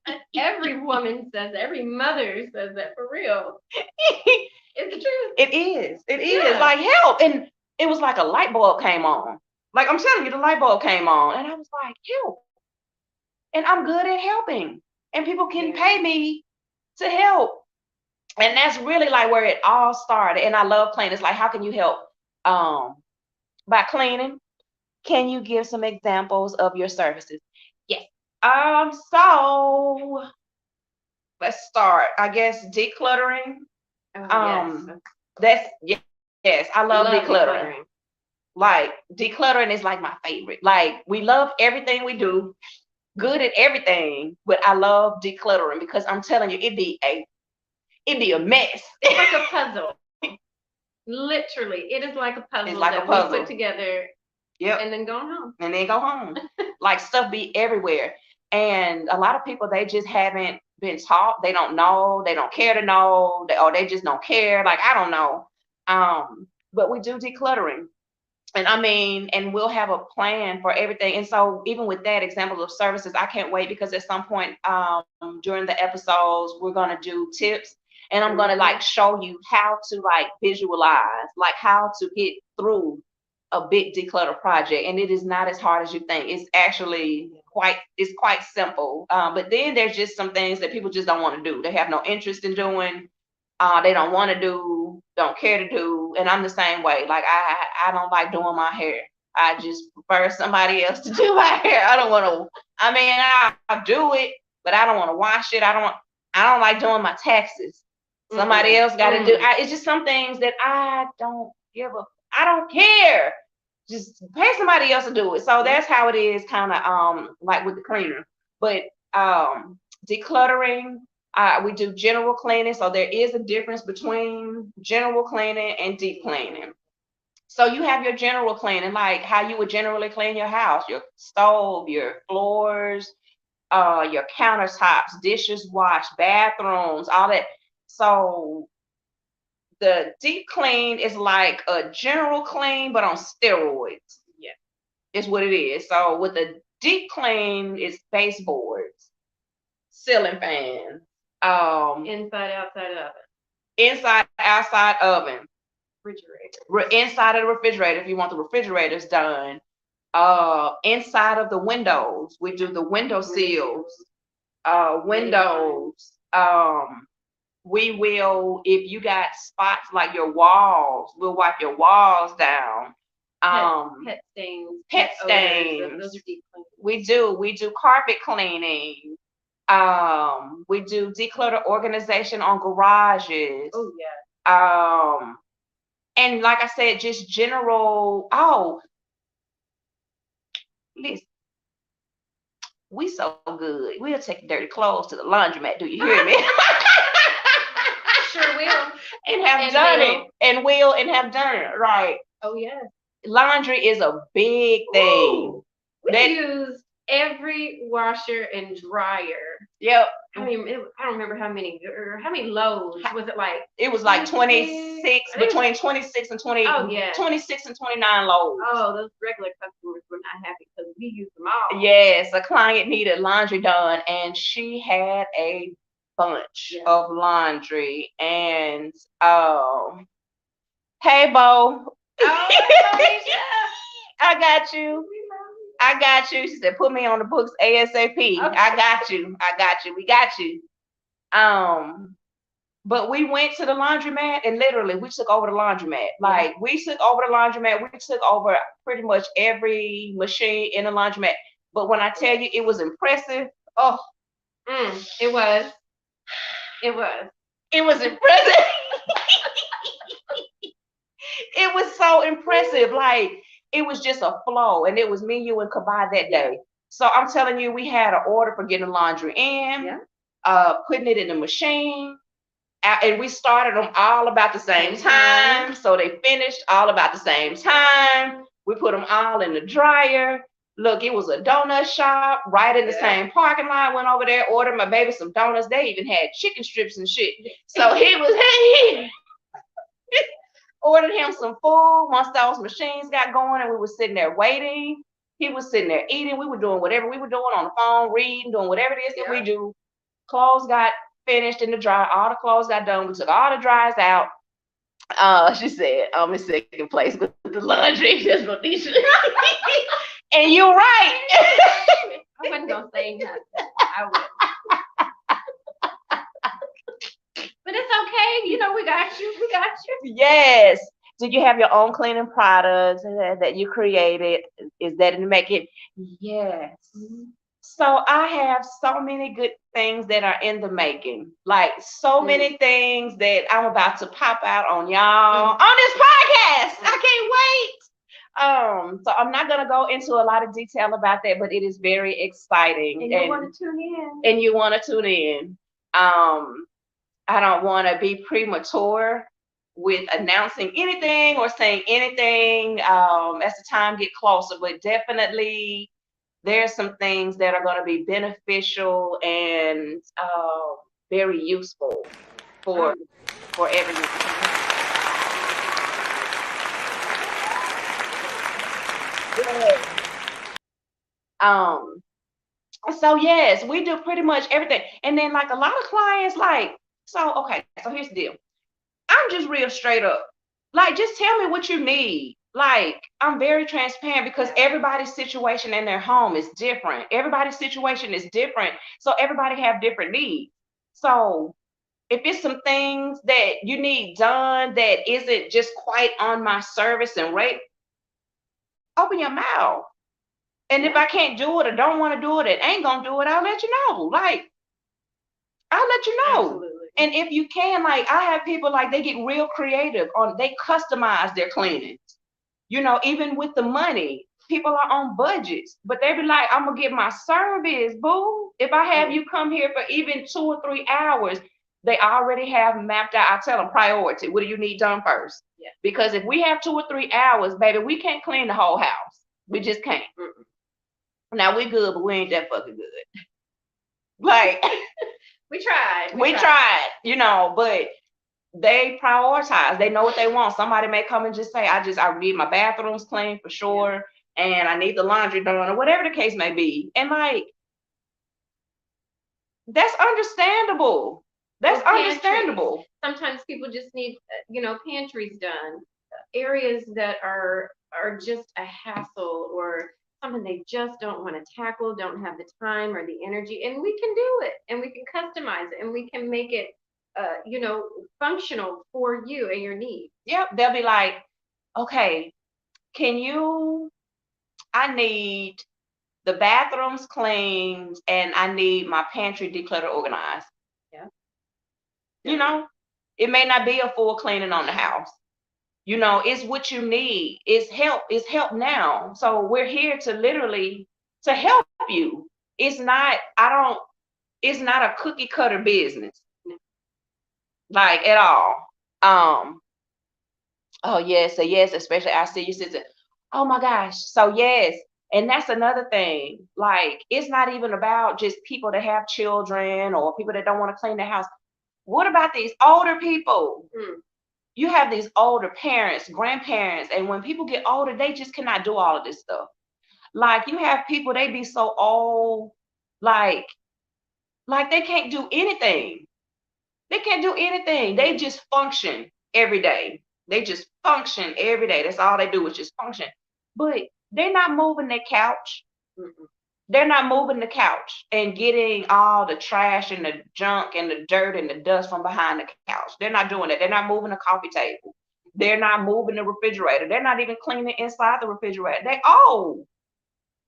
some Every woman says, every mother says that for real. help. It's the truth. It is. It is. Yeah. Like help. And it was like a light bulb came on. Like I'm telling you, the light bulb came on. And I was like, help. And I'm good at helping. And people can Yeah. pay me to help. And that's really like where it all started. And I love cleaning. It's like, how can you help? Um, by cleaning. Can you give some examples of your services? Yes. So let's start. I guess decluttering. Oh, yes. Um, that's yes, I love Love decluttering. decluttering. Like decluttering is like my favorite. Like we love everything we do, good at everything, but I love decluttering because I'm telling you, it'd be a mess. It's like a puzzle. Literally, it is like a It's puzzle like a that we put puzzle. together Yep. and then going home. And then go home. Like stuff be everywhere. And a lot of people they just haven't been taught. They don't know. They don't care to know. Or they just don't care. Like I don't know. But we do decluttering. And I mean, and we'll have a plan for everything. And so even with that example of services, I can't wait because at some point during the episodes, we're gonna do tips and I'm gonna like Mhm. show you how to like visualize, like how to get through a big declutter project. And it is not as hard as you think. It's actually it's quite simple. But then there's just some things that people just don't want to do. They have no interest in doing. They don't want to do, don't care to do, and I'm the same way. Like I don't like doing my hair. I just prefer somebody else to do my hair. I don't want to. I mean, I'll do it, but I don't want to wash it. I don't like doing my taxes. Somebody Mm-mm. else got to do. Mm. It's just some things that I don't give a. I don't care. Just pay somebody else to do it. So Yeah. that's how it is, kind of like with the cleaner. But decluttering, we do general cleaning, so there is a difference between general cleaning and deep cleaning. So you have your general cleaning, like how you would generally clean your house, your stove, your floors, your countertops, dishes washed, bathrooms, all that. So the deep clean is like a general clean, but on steroids. Yeah. Is what it is. So with the deep clean, it's baseboards, ceiling fans, Inside, outside of it. inside, outside oven, Refrigerator. inside of the refrigerator if you want the refrigerators done, inside of the windows. We do the window sills, Many kinds. windows. We will, if you got spots like your walls, we'll wipe your walls down. Pet, Um, pet stains, pet odors. stains. Those are deep cleans. We do carpet cleaning. We do declutter organization on garages. Oh yeah. Um, and like I said, just general. Oh, listen, we so good. We'll take the dirty clothes to the laundromat. Do you hear me? Sure will. And have And done will. it, and will, and have done it. Right. Oh yes. Laundry is a big thing. Woo! We That used every washer and dryer. yep. I don't remember how many or how many loads was it like? It was like 26, 26? I think it was, between 26 and 20, oh yeah. 26 and 29 loads. Oh, those regular customers were not happy because we used them all. Yes, a client needed laundry done, and she had a bunch Yeah. of laundry. And hey, Bo, Oh, Alicia. I got you. I got you. She said, put me on the books ASAP. Okay. I got you. I got you. We got you. Um, but we went to the laundromat and literally we took over the laundromat. Like we took over the laundromat. We took over pretty much every machine in the laundromat. But when I tell you it was impressive, oh, It was. It was. it was impressive. It was so impressive. Like it was just a flow. And it was me, you, and Kabai that day. So I'm telling you, we had an order for getting laundry in, putting it in the machine. And we started them all about the same time. So they finished all about the same time. We put them all in the dryer. Look, it was a donut shop right in the same parking lot. Went over there, ordered my baby some donuts. They even had chicken strips and shit. So he ordered him some food. Once those machines got going and we were sitting there waiting, he was sitting there eating. We were doing whatever we were doing on the phone, reading, doing whatever it is that we do. Clothes got finished in the dryer. All the clothes got done. We took all the dryers out. She said, I'm in second place with the laundry. That's what these And you're right. I wasn't gonna say nothing. I would. But it's okay. You know, we got you. We got you. Yes. Did you have your own cleaning products that you created? Is that to make it? Yes. So I have so many good things that are in the making. Like so many things that I'm about to pop out on y'all on this podcast. I can't wait. So I'm not gonna go into a lot of detail about that, but it is very exciting. And you want to tune in. And you want to tune in. I don't want to be premature with announcing anything or saying anything as the time get closer, but definitely there's some things that are going to be beneficial and very useful for everyone. Um, so yes, we do pretty much everything. And then like a lot of clients like, so okay, so here's the deal. I'm just real straight up. Like, just tell me what you need. Like, I'm very transparent because everybody's situation in their home is different. Everybody's situation is different. So everybody have different needs. So if it's some things that you need done that isn't just quite on my service and rate, open your mouth. And if I can't do it or don't want to do it and ain't gonna do it, I'll let you know. Like, I'll let you know. Absolutely. And if you can, like I have people like they get real creative on they customize their cleanings. You know, even with the money, people are on budgets, but they be like, I'm gonna get my service, boo. If I have you come here for even 2 or 3 hours, they already have mapped out. I tell them priority. What do you need done first? Yeah. Because if we have 2 or 3 hours, baby, we can't clean the whole house. We just can't. Now we good, but we ain't that fucking good. Like we tried. We tried, you know, but they prioritize. They know what they want. Somebody may come and just say, I need my bathrooms clean for sure, and I need the laundry done, or whatever the case may be. And like, that's understandable. That's understandable. Sometimes people just need, pantries done, areas that are just a hassle or something they just don't want to tackle, don't have the time or the energy, and we can do it, and we can customize it, and we can make it, functional for you and your needs. Yep, they'll be like, okay, I need the bathrooms cleaned, and I need my pantry decluttered, organized. Yeah. You know, it may not be a full cleaning on the house. You know, it's what you need. It's help now. So we're here to literally to help you. It's not a cookie cutter business. Like at all. Oh yes, so yes, especially our senior citizen. Oh my gosh. So yes. And that's another thing. Like, it's not even about just people that have children or people that don't want to clean their house. What about these older people? You have these older parents, grandparents, and when people get older, they just cannot do all of this stuff. Like, you have people, they be so old, like they can't do anything. They can't do anything. They just function every day. They just function every day. That's all they do is just function. But they're not moving their couch. They're not moving the couch and getting all the trash and the junk and the dirt and the dust from behind the couch. They're not doing it. They're not moving the coffee table. They're not moving the refrigerator. They're not even cleaning inside the refrigerator. They old.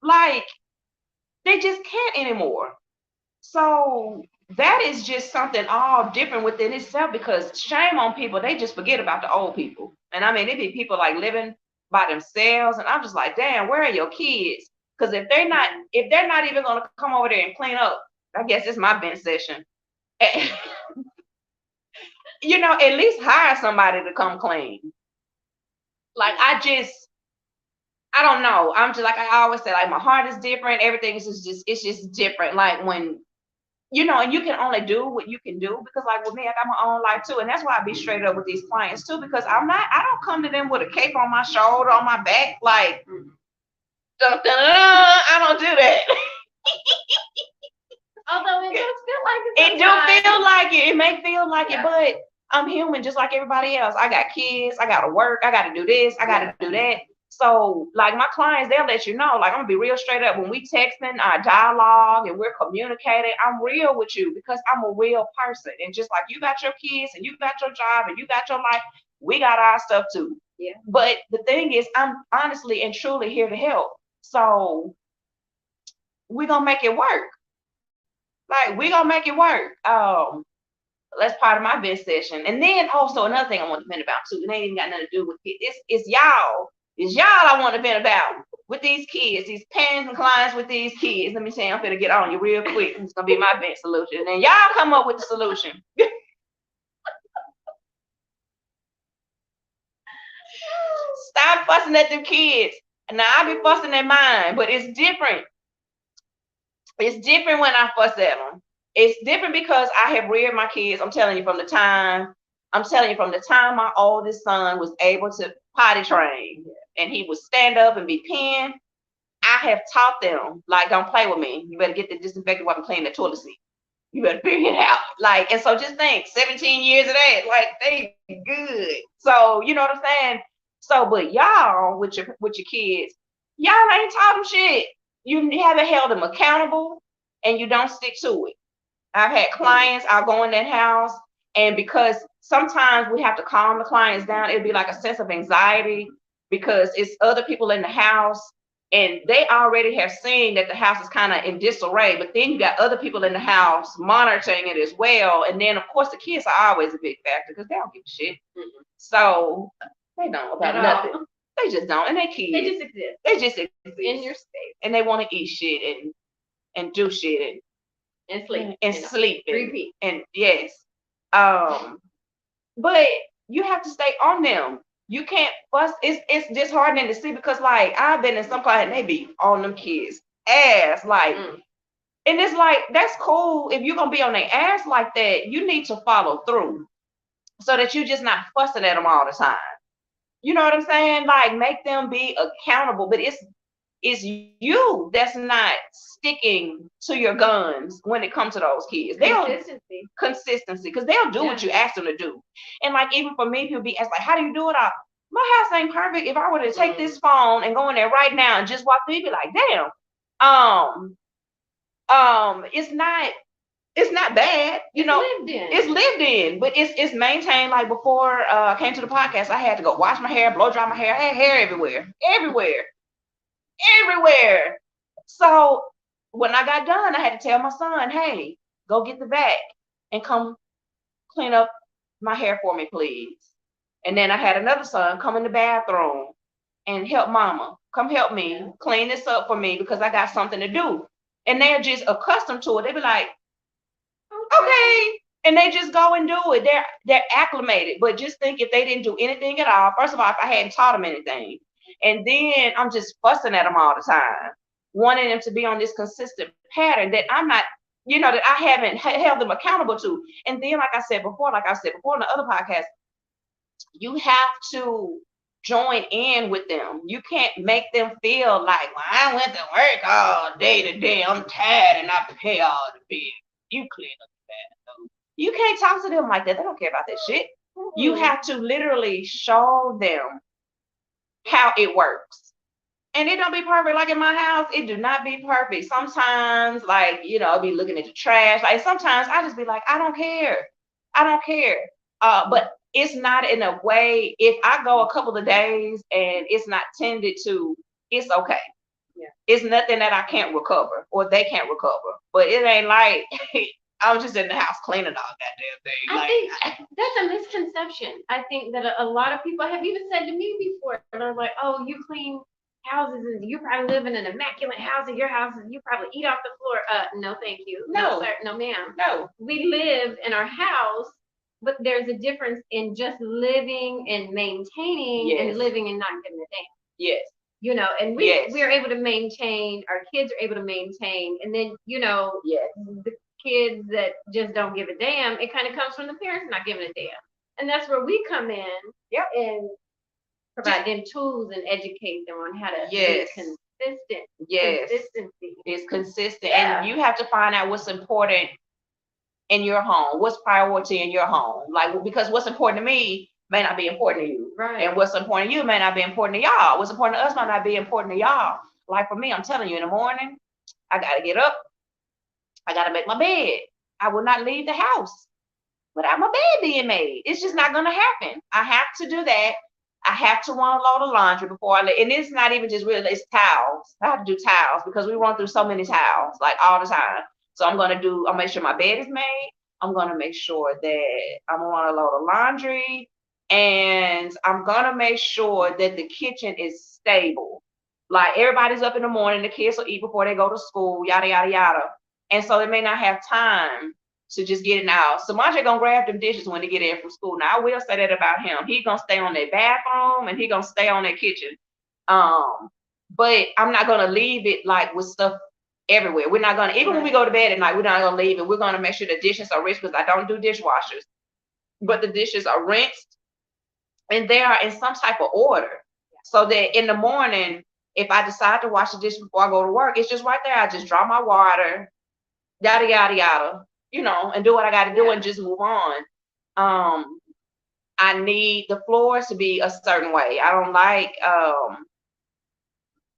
Like, they just can't anymore. So that is just something all different within itself, because shame on people. They just forget about the old people. And I mean, it be people like living by themselves. And I'm just like, damn, where are your kids? Because if they're not even going to come over there and clean up, I guess it's my bench session. You know, at least hire somebody to come clean. Like, I don't know. I'm just like, I always say, like, my heart is different. Everything is it's just different. Like, when, you know, and you can only do what you can do, because like with me, I got my own life too. And that's why I be straight up with these clients too, because I don't come to them with a cape on my shoulder, on my back, like, I don't do that. Although it does feel like it. It do feel like it. It may feel like it, but I'm human just like everybody else. I got kids. I got to work. I got to do this. I got to do that. So, like, my clients, they'll let you know. Like, I'm going to be real straight up. When we texting, our dialogue, and we're communicating, I'm real with you because I'm a real person. And just like you got your kids and you got your job and you got your life, we got our stuff too. Yeah. But the thing is, I'm honestly and truly here to help. So we're going to make it work. Like, we gonna make it work. That's part of my best session. And then also another thing I want to vent about too, it ain't even got nothing to do with kids. It's y'all. It's y'all I want to vent about with these kids, these parents and clients with these kids. Let me tell you, I'm gonna get on you real quick. It's gonna be my vent solution. And y'all come up with the solution. Stop fussing at them kids. Now I be fussing at mine, but it's different. It's different when I fuss at them. It's different because I have reared my kids. I'm telling you, from the time my oldest son was able to potty train and he would stand up and be penned, I have taught them, like, don't play with me. You better get the disinfectant wipe and clean the toilet seat. You better figure it out. Like, and so just think, 17 years of that, like, they good. So, you know what I'm saying? So, but y'all with your kids, y'all ain't taught them shit. You haven't held them accountable and you don't stick to it. I've had clients, I'll go in that house, and because sometimes we have to calm the clients down, it'd be like a sense of anxiety because it's other people in the house and they already have seen that the house is kind of in disarray, but then you got other people in the house monitoring it as well. And then, of course, the kids are always a big factor because they don't give a shit. Mm-hmm. So they don't about nothing. They just don't. And they kids. They just exist. They just exist in your space. And they want to eat shit and do shit and sleep. And sleep. Repeat. And yes. But you have to stay on them. You can't fuss. It's disheartening to see because, like, I've been in some class and they be on them kids' ass, like, and it's like, that's cool. If you're gonna be on their ass like that, you need to follow through so that you're just not fussing at them all the time. You know what I'm saying? Like, make them be accountable, but it's you that's not sticking to your guns when it comes to those kids. Consistency, because they'll do what you ask them to do. And like, even for me, people be asked, like, how do you do it? My house ain't perfect. If I were to take this phone and go in there right now and just walk through, you'd be like, damn. It's not bad, you know. It's lived in, but it's maintained. Like, before I came to the podcast, I had to go wash my hair, blow dry my hair. I had hair everywhere. So when I got done, I had to tell my son, hey, go get the vac and come clean up my hair for me, please. And then I had another son come in the bathroom and help mama. Come help me clean this up for me because I got something to do. And they're just accustomed to it. They be like, okay. And they just go and do it. They're acclimated. But just think, if they didn't do anything at all, first of all, if I hadn't taught them anything, and then I'm just fussing at them all the time, wanting them to be on this consistent pattern that I'm not, that I haven't held them accountable to. And then, like I said before in the other podcast, you have to join in with them. You can't make them feel like, well, I went to work all day today. I'm tired and I pay all the bills. You clean up the bathroom. You can't talk to them like that. They don't care about that shit. You have to literally show them how it works. And it don't be perfect. Like in my house, it do not be perfect. Sometimes, like, I'll be looking at the trash. Like, sometimes I just be like, I don't care. But it's not in a way, if I go a couple of days and it's not tended to, it's okay. Yeah. It's nothing that I can't recover or they can't recover. But it ain't like I was just in the house cleaning all goddamn day. I think that's a misconception. I think that a lot of people have even said to me before, they're like, oh, you clean houses and you probably live in an immaculate house in your house and you probably eat off the floor. No, thank you. No, sir. No, ma'am. No. We live in our house, but there's a difference in just living and maintaining and living and not giving a damn. Yes. And we're able to maintain, our kids are able to maintain, and then, the kids that just don't give a damn, it kind of comes from the parents not giving a damn. And that's where we come in and provide them tools and educate them on how to be consistent. Yes. Consistency. It's consistent. Yeah. And you have to find out what's important in your home, what's priority in your home. Like, because what's important to me may not be important to you. Right. And what's important to you may not be important to y'all. What's important to us might not be important to y'all. Like for me, I'm telling you, in the morning, I got to get up. I got to make my bed. I will not leave the house without my bed being made. It's just not going to happen. I have to do that. I have to unload the laundry before I leave. And it's not even just really, it's towels. I have to do towels because we run through so many towels, like all the time. So I'll make sure my bed is made. I'm gonna make sure that I'm gonna load of laundry, and I'm gonna make sure that the kitchen is stable. Like everybody's up in the morning, the kids will eat before they go to school, yada yada yada. And so they may not have time to just get it out. So Monte gonna grab them dishes when they get in from school. Now I will say that about him. He gonna stay on that bathroom and he gonna stay on that kitchen. Um, but I'm not gonna leave it like with stuff everywhere. We're not gonna, even when we go to bed at night, we're not gonna leave it. We're gonna make sure the dishes are rinsed because I don't do dishwashers, but the dishes are rinsed and they are in some type of order. So that in the morning, if I decide to wash the dishes before I go to work, it's just right there. I just draw my water, yada yada yada, and do what I gotta do and just move on. Um, I need the floors to be a certain way. I don't like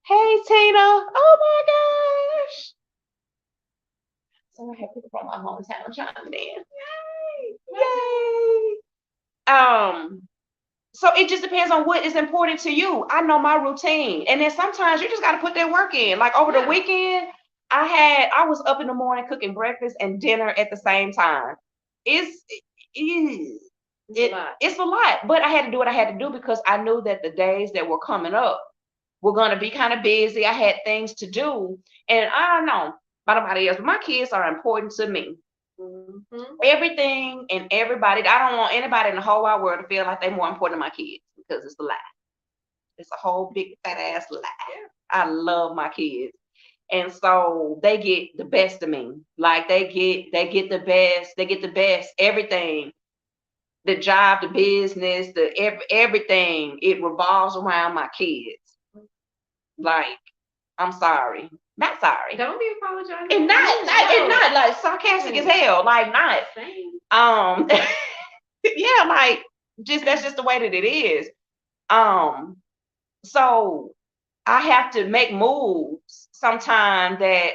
hey Tina, oh my gosh. So I have people from my hometown chiming in. Yay! So it just depends on what is important to you. I know my routine. And then sometimes you just gotta put that work in. Like over the weekend, I was up in the morning cooking breakfast and dinner at the same time. It's it's a lot. But I had to do what I had to do because I knew that the days that were coming up were gonna be kind of busy. I had things to do. And I don't know about nobody else, but my kids are important to me. Everything and everybody. I don't want anybody in the whole wide world to feel like they're more important than my kids because it's a lie. It's a whole big fat ass lie. I love my kids, and so they get the best of me. Like they get the best. They get the best. Everything, the job, the business, everything. It revolves around my kids. Like I'm sorry. Not sorry. Don't be apologizing. It's not like sarcastic as hell. Like not. Yeah, like just that's just the way that it is. So I have to make moves sometime that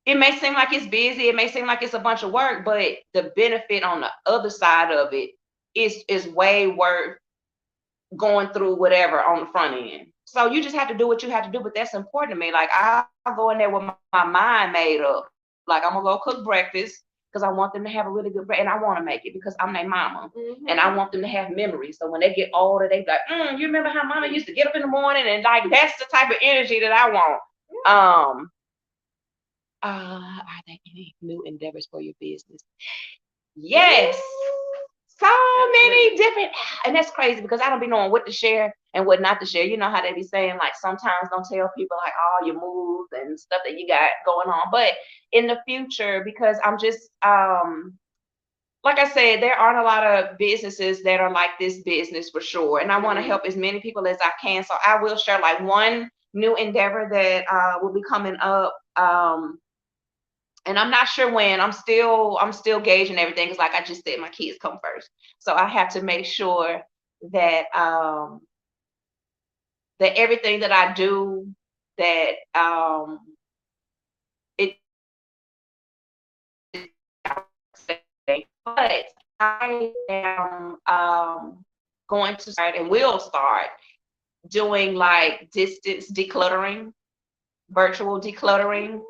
it may seem like it's busy, it may seem like it's a bunch of work, but the benefit on the other side of it is way worth going through whatever on the front end. So you just have to do what you have to do, but that's important to me. Like I'll go in there with my mind made up. Like I'm gonna go cook breakfast because I want them to have a really good breakfast, and I want to make it because I'm their mama, and I want them to have memories. So when they get older, they be like, you remember how mama used to get up in the morning, and like that's the type of energy that I want. Are there any new endeavors for your business? Yes. So many different, and that's crazy because I don't be knowing what to share and what not to share. You know how they be saying, like, sometimes don't tell people like all your moves and stuff that you got going on. But in the future, because I'm just like I said, there aren't a lot of businesses that are like this business for sure. And I want to help as many people as I can. So I will share like one new endeavor that will be coming up. And I'm not sure when. I'm still gauging everything because, like I just said, my kids come first. So I have to make sure that that everything that I do, that it. But I am going to start and will start doing like distance decluttering, virtual decluttering.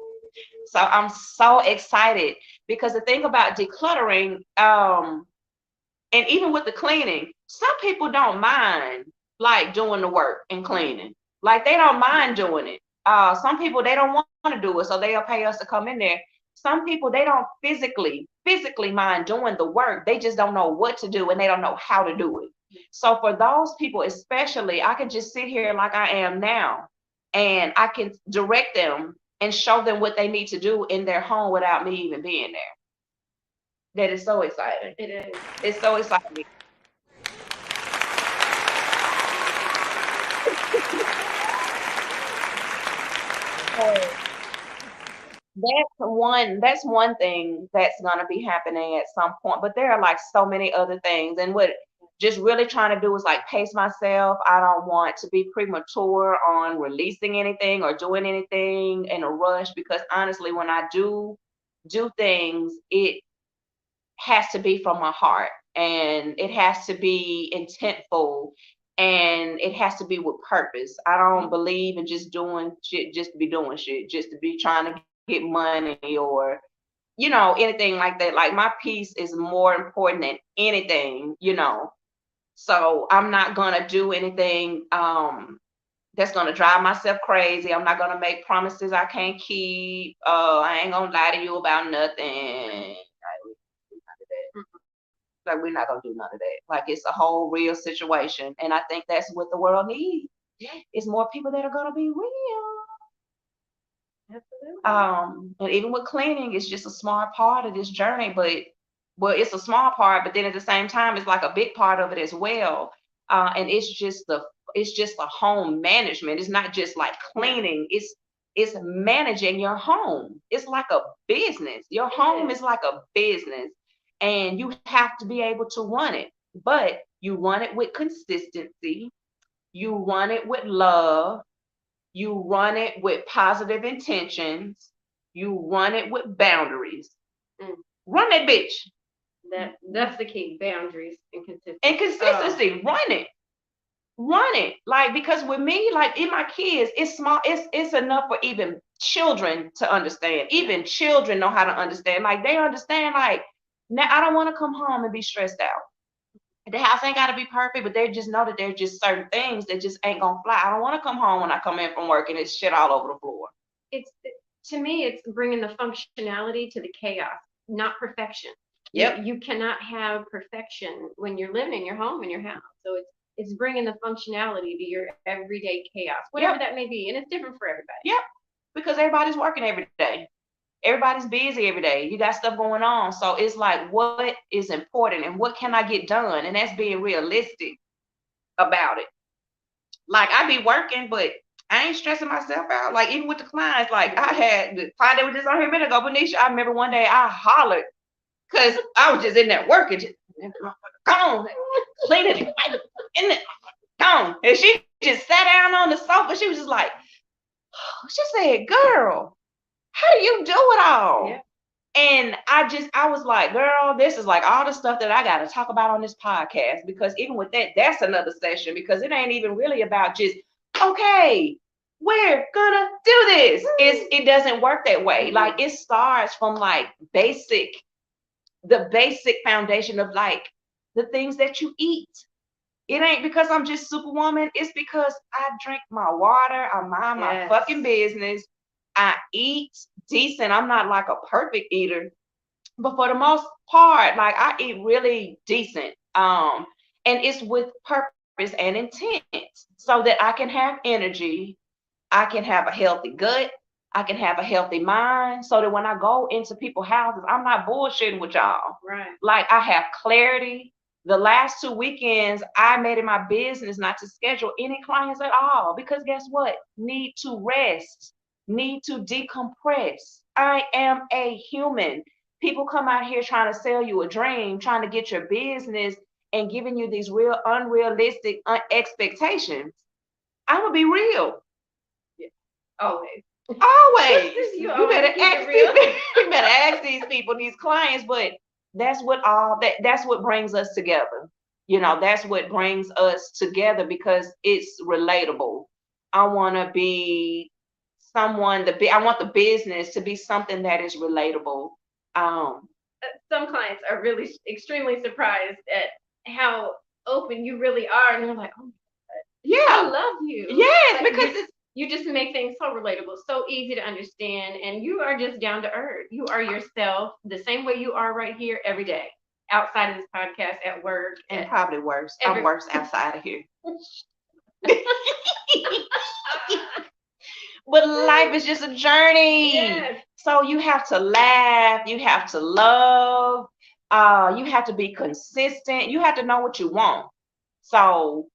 So I'm so excited because the thing about decluttering, and even with the cleaning, some people don't mind like doing the work and cleaning. Like they don't mind doing it. Some people they don't want to do it, so they'll pay us to come in there. Some people they don't physically mind doing the work. They just don't know what to do and they don't know how to do it. So for those people especially, I can just sit here like I am now and I can direct them and show them what they need to do in their home without me even being there. That is so exciting. It is. It's so exciting. That's one thing that's gonna be happening at some point, but there are like so many other things. And what just really trying to do is like pace myself. I don't want to be premature on releasing anything or doing anything in a rush because honestly, when I do things, it has to be from my heart and it has to be intentful and it has to be with purpose. I don't believe in just doing shit just to be doing shit, just to be trying to get money or, anything like that. Like my peace is more important than anything. So I'm not gonna do anything that's gonna drive myself crazy. I'm not gonna make promises I can't keep. I ain't gonna lie to you about nothing. Like we're not gonna do none of that. Like it's a whole real situation, and I think that's what the world needs. Yeah, Is more people that are gonna be real. absolutely. And even with cleaning, it's just a small part of this journey, but well, it's a small part, but then at the same time, it's like a big part of it as well. And it's just a home management. It's not just like Yeah, cleaning. It's managing your home. It's like a business. Your home it is. is like a business, and you have to be able to run it. But you run it with consistency. You run it with love. You run it with positive intentions. You run it with boundaries. Mm, Run that bitch. that's the key. Boundaries and And consistency. Oh, consistency. Run it. Run it. Like because with me, like in my kids, it's small, it's enough for even children to understand. Even children know how to understand. Like they understand, like, now I don't want to come home and be stressed out. The house ain't got to be perfect, but they just know that there's just certain things that just ain't gonna fly. I don't want to come home when I come in from work and it's shit all over the floor. it's to me, it's bringing the functionality to the chaos, not perfection. Yep. You cannot have perfection when you're living in your home in your house. So it's bringing the functionality to your everyday chaos, whatever Yep. that may be, and it's different for everybody. Yep. Because everybody's working every day. Everybody's busy every day. You got stuff going on. So it's like, what is important and what can I get done? And that's being realistic about it. Like I be working, but I ain't stressing myself out. Like even with the clients, like I had the client that was just on here a minute ago, Benicia. I remember one day I hollered because I was just in there working, just gone, cleaning it, in it, gone. And she just sat down on the sofa. She was just like, she said, "Girl, how do you do it Yeah. all?" And I was like, girl, this is like all the stuff that I got to talk about on this podcast. Because even with that, that's another session because it ain't even really about just, okay, we're gonna do this. It doesn't work that way. Like it starts from like the basic foundation of like the things that you eat. It ain't because I'm just superwoman. It's because I drink my water. I mind my Yes. fucking business. I eat decent. I'm not like a perfect eater, but for the most part, like I eat really decent. And it's with purpose and intent so that I can have energy, I can have a healthy gut, I can have a healthy mind, so that when I go into people's houses, I'm not bullshitting with y'all. Right. Like I have clarity. The last 2 weekends, I made it my business not to schedule any clients at all because guess what? Need to rest, need to decompress. I am a human. People come out here trying to sell you a dream, trying to get your business and giving you these real unrealistic expectations. I'm gonna be real. Yeah. Always. Always. You You always better keep it ask real. these you better ask these people, these clients, but that's what brings us together. That's what brings us together because it's relatable. I want to be I want the business to be something that is relatable. Um, Some clients are really extremely surprised at how open you really are, and they're like, "Oh, I yeah. love you." Yes, Like because it's you just make things so relatable, so easy to understand, and you are just down to earth. You are yourself, the same way you are right here every day, outside of this podcast, at work, and at probably worse. I'm every. worse outside of here. But life is just a journey. Yes. So you have to laugh, you have to love, you have to be consistent, you have to know what you want. So,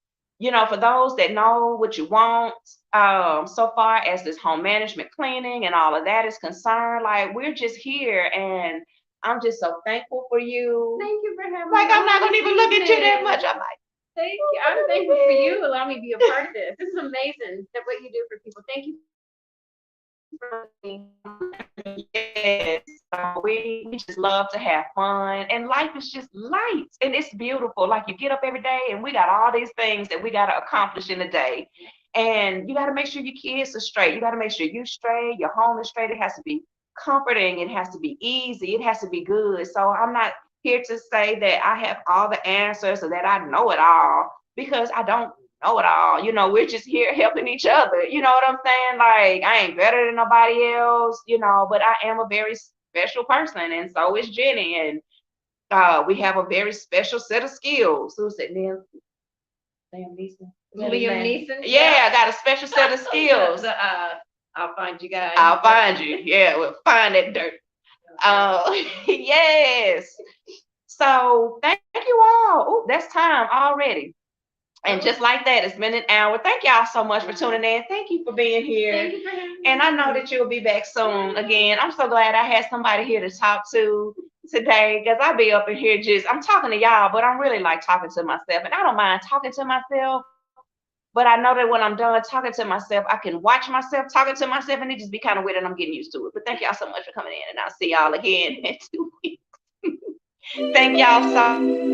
for those that know what you want, so far as this home management cleaning and all of that is concerned, like we're just here and I'm just so thankful for you. Thank you for having Like me I'm not on gonna this even look at you that evening. much. I'm like, Thank you. I'm thankful for you allowing me to be a part of this. This is amazing that what you do for people. Thank you for yes, we just love to have fun, and life is just light, and it's beautiful. Like you get up every day, and we got all these things that we got to accomplish in a day, and you got to make sure your kids are straight. You got to make sure you straight, your home is straight. It has to be comforting. It has to be easy. It has to be good. So I'm not here to say that I have all the answers or that I know it all, because I don't know it all. We're just here helping each other. You know what I'm saying? Like, I ain't better than nobody else, but I am a very special person, and so is Jenny. And we have a very special set of skills. Who's it? Liam Neeson. Liam Neeson. Yeah, I got a special set of skills. I'll find you guys. I'll find you. Yeah, we'll find that dirt. Yes. So thank you all. Oh, that's time already. And just like that, it's been an hour. Thank y'all so much for tuning in. Thank you for being here. Thank you for having me. And I know that you'll be back soon again. I'm so glad I had somebody here to talk to today, because I'll be up in here I'm talking to y'all, but I'm really like talking to myself. And I don't mind talking to myself, but I know that when I'm done talking to myself, I can watch myself talking to myself, and it just be kind of weird, and I'm getting used to it. But thank y'all so much for coming in, and I'll see y'all again in 2 weeks. Thank y'all so